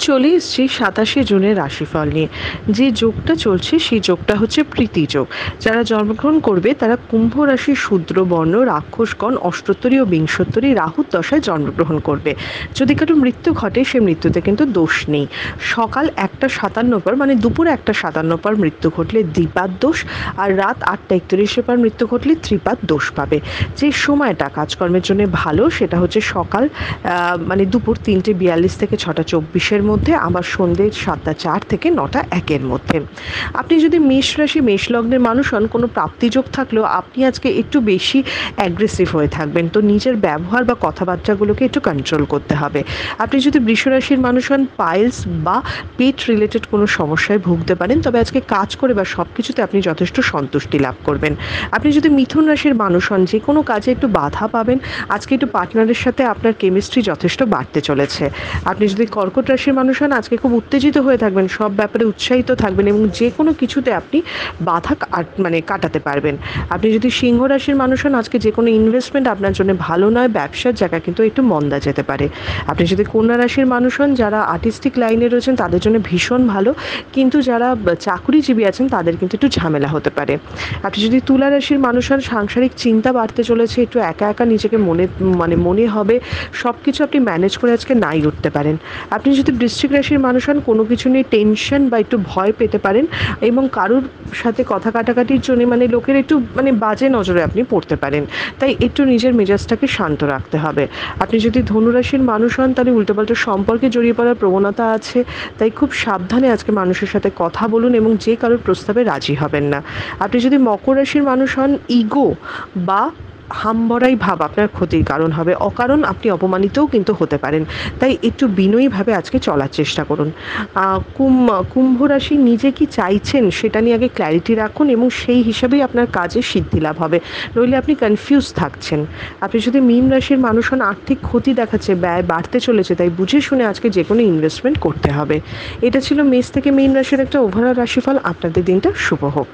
চলে এসেছি 27 জুনের রাশিফল নিয়ে। যে যোগটা চলছে সেই যোগটা হচ্ছে প্রীতি যোগ। যারা জন্মগ্রহণ করবে তারা কুম্ভ রাশির শূদ্র বর্ণ রাক্ষসগণ অষ্টোত্তরী ও বিংশোত্তরী রাহুর দশায় জন্মগ্রহণ করবে। যদি কারো মৃত্যু ঘটে সে মৃত্যুতে কিন্তু দোষ নেই। সকাল 1:57 পর মানে দুপুর 1:57 পর মৃত্যু ঘটলে দ্বিপাদ দোষ, আর রাত 8:41 পর মৃত্যু ঘটলে ত্রিপাদ দোষ পাবে। যে সময়টা কাজকর্মের জন্য ভালো সেটা হচ্ছে সকাল মানে দুপুর 3:42 থেকে 6:24 মধ্যে, আবার সন্ধ্যে 7:04 থেকে 9:01 মধ্যে। আপনি যদি মেষ রাশি মেষ লগ্নের মানুষ হন, কোনো প্রাপ্তিযোগ থাকলেও আপনি আজকে একটু বেশি অ্যাগ্রেসিভ হয়ে থাকবেন, তো নিজের ব্যবহার বা কথাবার্তাগুলোকে একটু কন্ট্রোল করতে হবে। আপনি যদি বৃষ রাশির মানুষ হন, পাইলস বা পেট রিলেটেড কোনো সমস্যায় ভুগতে পারেন, তবে আজকে কাজ করে বা সব কিছুতে আপনি যথেষ্ট সন্তুষ্টি লাভ করবেন। আপনি যদি মিথুন রাশির মানুষ হন, যে কোনো কাজে একটু বাধা পাবেন, আজকে একটু পার্টনারের সাথে আপনার কেমিস্ট্রি যথেষ্ট বাড়তে চলেছে। আপনি যদি কর্কট রাশির মানুষ হন, আজকে খুব উত্তেজিত হয়ে থাকবেন, সব ব্যাপারে উৎসাহিত থাকবেন এবং যে কোনো কিছুতে আপনি বাধা কাটাতে পারবেন। আপনি যদি সিংহ রাশির মানুষ হন, আজকে যে কোনো ইনভেস্টমেন্ট আপনার জন্য ভালো নয়, ব্যবসার জায়গা কিন্তু একটু মন্দা যেতে পারে। আপনি যদি কন্যা রাশির মানুষ হন, যারা আর্টিস্টিক লাইনে রয়েছেন তাদের জন্য ভীষণ ভালো, কিন্তু যারা চাকুরিজীবী আছেন তাদের কিন্তু একটু ঝামেলা হতে পারে। আপনি যদি তুলা রাশির মানুষ হন, সাংসারিক চিন্তা বাড়তে চলেছে, একটু একা একা নিজেকে মনে হবে সব কিছু আপনি ম্যানেজ করে আজকে নাই উঠতে পারেন। আপনি যদি বৃশ্চিক রাশির মানুষ হন, কোনো কিছু নিয়ে টেনশন বা একটু ভয় পেতে পারেন এবং কারোর সাথে কথা কাটাকাটির জন্য লোকের একটু বাজে নজরে আপনি পড়তে পারেন, তাই একটু নিজের মেজাজটাকে শান্ত রাখতে হবে। আপনি যদি ধনুরাশির মানুষ হন, তাহলে উল্টোপাল্টা সম্পর্কে জড়িয়ে পড়ার প্রবণতা আছে, তাই খুব সাবধানে আজকে মানুষের সাথে কথা বলুন এবং যে কারোর প্রস্তাবে রাজি হবেন না। আপনি যদি মকর রাশির মানুষ হন, ইগো বা হামবড়াই ভাব আপনার ক্ষতির কারণ হবে, অকারণ আপনি অপমানিতও কিন্তু হতে পারেন, তাই একটু বিনয়ীভাবে আজকে চলার চেষ্টা করুন। কুম্ভ রাশি নিজে কি চাইছেন সেটা নিয়ে আগে ক্ল্যারিটি রাখুন এবং সেই হিসাবেই আপনার কাজে সিদ্ধি লাভ হবে, নইলে আপনি কনফিউজ থাকছেন। আপনি যদি মীন রাশির মানুষ হন, আর্থিক ক্ষতি দেখাচ্ছে, ব্যয় বাড়তে চলেছে, তাই বুঝে শুনে আজকে যে কোনো ইনভেস্টমেন্ট করতে হবে। এটা ছিল মেষ থেকে মীন রাশির একটা ওভারঅল রাশিফল। আপনাদের দিনটা শুভ হোক।